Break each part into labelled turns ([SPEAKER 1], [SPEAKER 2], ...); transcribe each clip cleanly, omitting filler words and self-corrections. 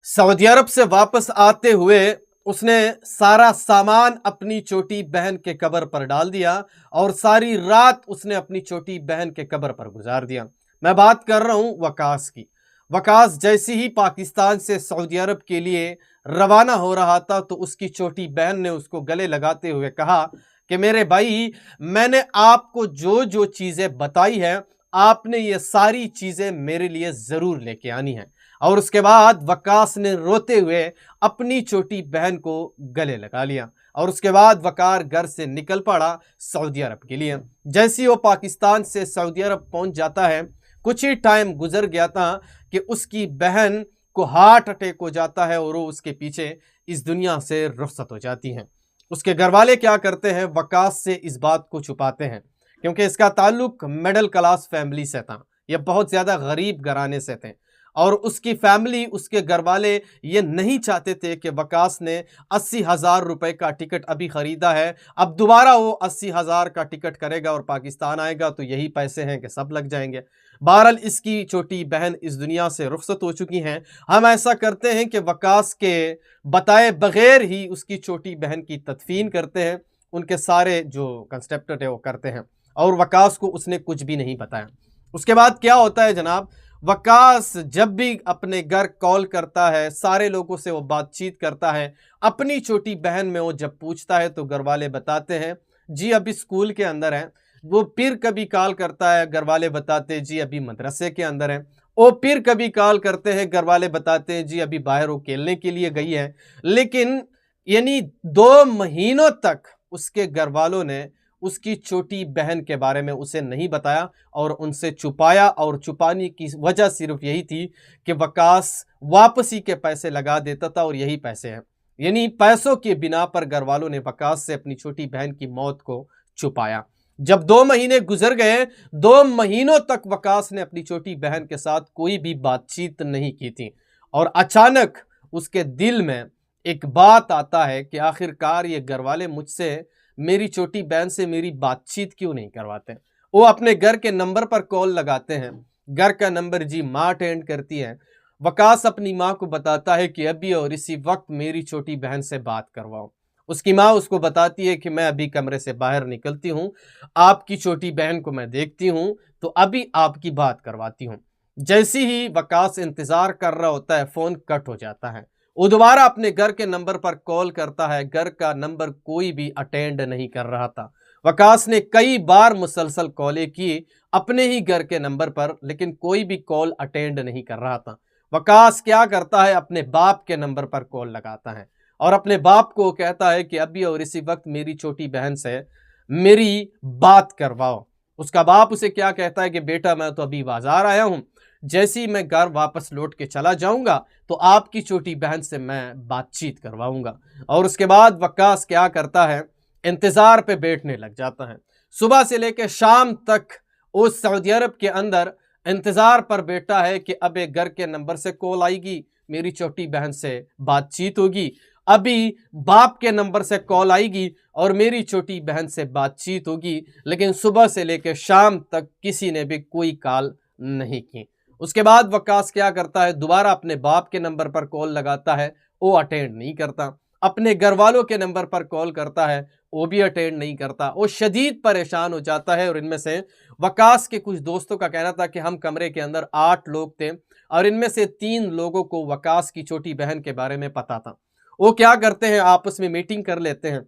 [SPEAKER 1] Saudi अरब से वापस आते हुए उसने सारा सामान अपनी छोटी बहन के कब्र पर डाल दिया और सारी रात उसने अपनी छोटी बहन के कब्र पर गुजार दिया। मैं बात कर रहा हूं वकास की। वकास जैसे ही पाकिस्तान से सऊदी अरब के लिए रवाना हो रहा था तो उसकी छोटी बहन ने उसको गले लगाते हुए कहा कि मेरे भाई, मैंने आपको जो जो चीज़ें बताई है आपने ये सारी चीज़ें मेरे लिए ज़रूर लेके आनी है। और उसके बाद वकास ने रोते हुए अपनी छोटी बहन को गले लगा लिया और उसके बाद वकार घर से निकल पड़ा सऊदी अरब के लिए। जैसे ही वो पाकिस्तान से सऊदी अरब पहुंच जाता है, कुछ ही टाइम गुजर गया था कि उसकी बहन को हार्ट अटैक हो जाता है और वो उसके पीछे इस दुनिया से रुखसत हो जाती हैं। उसके घर वाले क्या करते हैं, वकास से इस बात को छुपाते हैं क्योंकि इसका ताल्लुक मिडिल क्लास फैमिली से था। यह बहुत ज़्यादा गरीब घराने से थे और उसकी फैमिली, उसके घर वाले ये नहीं चाहते थे कि वकास ने 80,000 रुपये का टिकट अभी ख़रीदा है, अब दोबारा वो 80,000 का टिकट करेगा और पाकिस्तान आएगा तो यही पैसे हैं कि सब लग जाएंगे। बहरहाल इसकी छोटी बहन इस दुनिया से रुखसत हो चुकी हैं। हम ऐसा करते हैं कि वकास के बताए बगैर ही उसकी छोटी बहन की तदफीन करते हैं। उनके सारे जो कंस्ट्रक्टर है वो करते हैं और वकास को उसने कुछ भी नहीं बताया। उसके बाद क्या होता है जनाब, वकास जब भी अपने घर कॉल करता है, सारे लोगों से वो बातचीत करता है, अपनी छोटी बहन में वो जब पूछता है तो घर वाले बताते हैं जी अभी स्कूल के अंदर है। वो फिर कभी कॉल करता है, घर वाले बताते हैं जी अभी मदरसे के अंदर है। वो फिर कभी कॉल करते हैं, घर वाले बताते हैं जी अभी बाहर वो खेलने के लिए गई है। लेकिन यानी 2 महीनों तक उसके घर वालों ने उसकी छोटी बहन के बारे में उसे नहीं बताया और उनसे छुपाया, और छुपाने की वजह सिर्फ यही थी कि वकास वापसी के पैसे लगा देता था और यही पैसे हैं। यानी पैसों के बिना पर घर वालों ने वकास से अपनी छोटी बहन की मौत को छुपाया। जब 2 महीने गुजर गए, 2 महीनों तक वकास ने अपनी छोटी बहन के साथ कोई भी बातचीत नहीं की थी और अचानक उसके दिल में एक बात आता है कि आखिरकार ये घर वाले मुझसे, मेरी छोटी बहन से मेरी बातचीत क्यों नहीं करवाते। वो अपने घर के नंबर पर कॉल लगाते हैं, घर का नंबर जी माँ अटेंड करती है। वकास अपनी माँ को बताता है कि अभी और इसी वक्त मेरी छोटी बहन से बात करवाओ। उसकी माँ उसको बताती है कि मैं अभी कमरे से बाहर निकलती हूँ, आपकी छोटी बहन को मैं देखती हूँ तो अभी आपकी बात करवाती हूँ। जैसे ही वकास इंतज़ार कर रहा होता है, फ़ोन कट हो जाता है। वो दोबारा अपने घर के नंबर पर कॉल करता है, घर का नंबर कोई भी अटेंड नहीं कर रहा था। वकास ने कई बार मुसलसल कॉलें की अपने ही घर के नंबर पर, लेकिन कोई भी कॉल अटेंड नहीं कर रहा था। वकास क्या करता है, अपने बाप के नंबर पर कॉल लगाता है और अपने बाप को कहता है कि अभी और इसी वक्त मेरी छोटी बहन से मेरी बात करवाओ। उसका बाप उसे क्या कहता है कि बेटा मैं तो अभी बाजार आया हूँ, जैसे ही मैं घर वापस लौट के चला जाऊंगा तो आपकी छोटी बहन से मैं बातचीत करवाऊंगा। और उसके बाद वकास क्या करता है, इंतज़ार पे बैठने लग जाता है। सुबह से लेकर शाम तक उस सऊदी अरब के अंदर इंतज़ार पर बैठा है कि अब एक घर के नंबर से कॉल आएगी, मेरी छोटी बहन से बातचीत होगी, अभी बाप के नंबर से कॉल आएगी और मेरी छोटी बहन से बातचीत होगी। लेकिन सुबह से लेकर शाम तक किसी ने भी कोई कॉल नहीं की। उसके बाद वकास क्या करता है, दोबारा अपने बाप के नंबर पर कॉल लगाता है, वो अटेंड नहीं करता। अपने घर वालों के नंबर पर कॉल करता है, वो भी अटेंड नहीं करता। वो शदीद परेशान हो जाता है और इनमें से वकास के कुछ दोस्तों का कहना था कि हम कमरे के अंदर 8 लोग थे और इनमें से 3 लोगों को वकास की छोटी बहन के बारे में पता था। वो क्या करते हैं, आपस में मीटिंग कर लेते हैं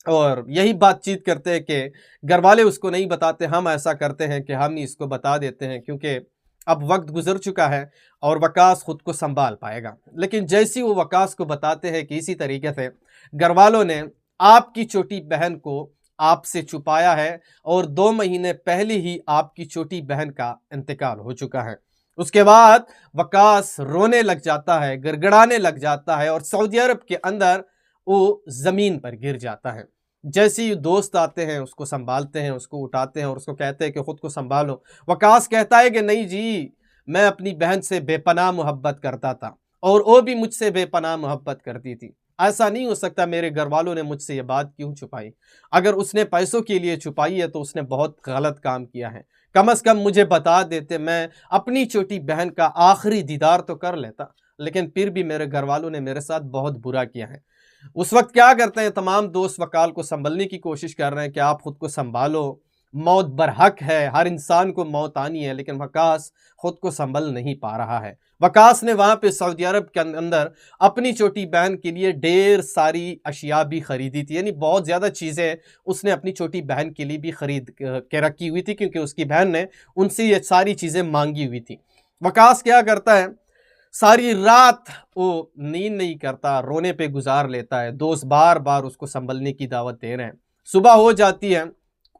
[SPEAKER 1] और यही बातचीत करते हैं कि घर वाले उसको नहीं बताते, हम ऐसा करते हैं कि हम ही इसको बता देते हैं क्योंकि अब वक्त गुजर चुका है और वकास खुद को संभाल पाएगा। लेकिन जैसी वो वकास को बताते हैं कि इसी तरीके से घर वालों ने आपकी छोटी बहन को आपसे छुपाया है और 2 महीने पहले ही आपकी छोटी बहन का इंतकाल हो चुका है। उसके बाद वकास रोने लग जाता है, गिड़गिड़ाने लग जाता है और सऊदी अरब के अंदर वो ज़मीन पर गिर जाता है। जैसे ही दोस्त आते हैं उसको संभालते हैं, उसको उठाते हैं और उसको कहते हैं कि ख़ुद को संभालो। वकास कहता है कि नहीं जी, मैं अपनी बहन से बेपनाह मोहब्बत करता था और वो भी मुझसे बेपनाह मोहब्बत करती थी। ऐसा नहीं हो सकता, मेरे घर वालों ने मुझसे ये बात क्यों छुपाई। अगर उसने पैसों के लिए छुपाई है तो उसने बहुत गलत काम किया है। कम से कम मुझे बता देते, मैं अपनी छोटी बहन का आखिरी दीदार तो कर लेता। लेकिन फिर भी मेरे घर वालों ने मेरे साथ बहुत बुरा किया है। उस वक्त क्या करते हैं, तमाम दोस्त वकाल को संभलने की कोशिश कर रहे हैं कि आप खुद को संभालो, मौत बरहक है, हर इंसान को मौत आनी है, लेकिन वकास खुद को संभल नहीं पा रहा है। वकास ने वहाँ पे सऊदी अरब के अंदर अपनी छोटी बहन के लिए ढेर सारी अशिया भी खरीदी थी, यानी बहुत ज़्यादा चीज़ें उसने अपनी छोटी बहन के लिए भी खरीद के रखी हुई थी, क्योंकि उसकी बहन ने उनसे ये सारी चीज़ें मांगी हुई थी। वकास क्या करता है, सारी रात वो नींद नहीं करता, रोने पे गुजार लेता है। दोस्त बार बार उसको संभलने की दावत दे रहे हैं। सुबह हो जाती है,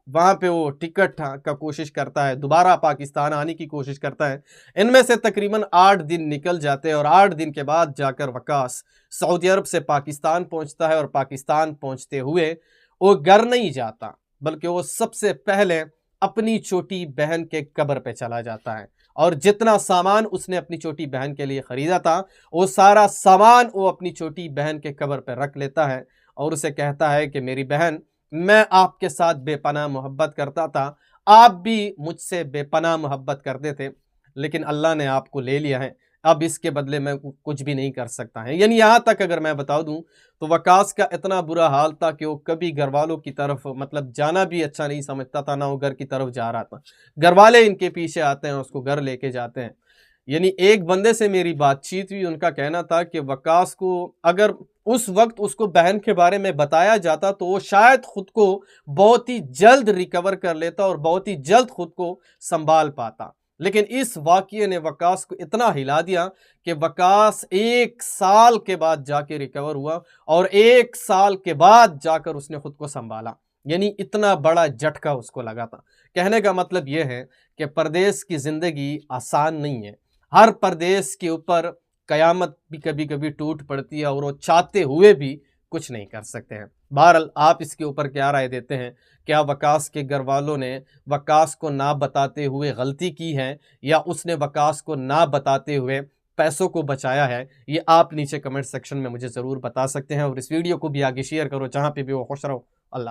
[SPEAKER 1] वहाँ पे वो टिकट का कोशिश करता है, दोबारा पाकिस्तान आने की कोशिश करता है। इनमें से तकरीबन 8 दिन निकल जाते हैं और 8 दिन के बाद जाकर वकास सऊदी अरब से पाकिस्तान पहुँचता है। और पाकिस्तान पहुँचते हुए वो घर नहीं जाता, बल्कि वो सबसे पहले अपनी छोटी बहन के कब्र पे चला जाता है और जितना सामान उसने अपनी छोटी बहन के लिए ख़रीदा था, वो सारा सामान वो अपनी छोटी बहन के कब्र पे रख लेता है और उसे कहता है कि मेरी बहन, मैं आपके साथ बेपनाह मोहब्बत करता था, आप भी मुझसे बेपनाह मोहब्बत करते थे, लेकिन अल्लाह ने आपको ले लिया है, अब इसके बदले मैं कुछ भी नहीं कर सकता है। यानी यहाँ तक अगर मैं बता दूँ तो वकास का इतना बुरा हाल था कि वो कभी घर वालों की तरफ मतलब जाना भी अच्छा नहीं समझता था, ना वो घर की तरफ जा रहा था। घर वाले इनके पीछे आते हैं, उसको घर लेके जाते हैं। यानी एक बंदे से मेरी बातचीत हुई, उनका कहना था कि वकास को अगर उस वक्त उसको बहन के बारे में बताया जाता तो वो शायद खुद को बहुत ही जल्द रिकवर कर लेता और बहुत ही जल्द खुद को संभाल पाता। लेकिन इस वाक़ये ने वकास को इतना हिला दिया कि वकास 1 साल के बाद जाके रिकवर हुआ और 1 साल के बाद जाकर उसने खुद को संभाला। यानी इतना बड़ा झटका उसको लगा था। कहने का मतलब यह है कि परदेश की ज़िंदगी आसान नहीं है। हर परदेश के ऊपर कयामत भी कभी कभी टूट पड़ती है और वो चाहते हुए भी कुछ नहीं कर सकते हैं। बहरहाल आप इसके ऊपर क्या राय देते हैं? क्या वकास के घर वालों ने वकास को ना बताते हुए गलती की है या उसने वकास को ना बताते हुए पैसों को बचाया है? ये आप नीचे कमेंट सेक्शन में मुझे ज़रूर बता सकते हैं और इस वीडियो को भी आगे शेयर करो, जहाँ पे भी वो खुश रहो।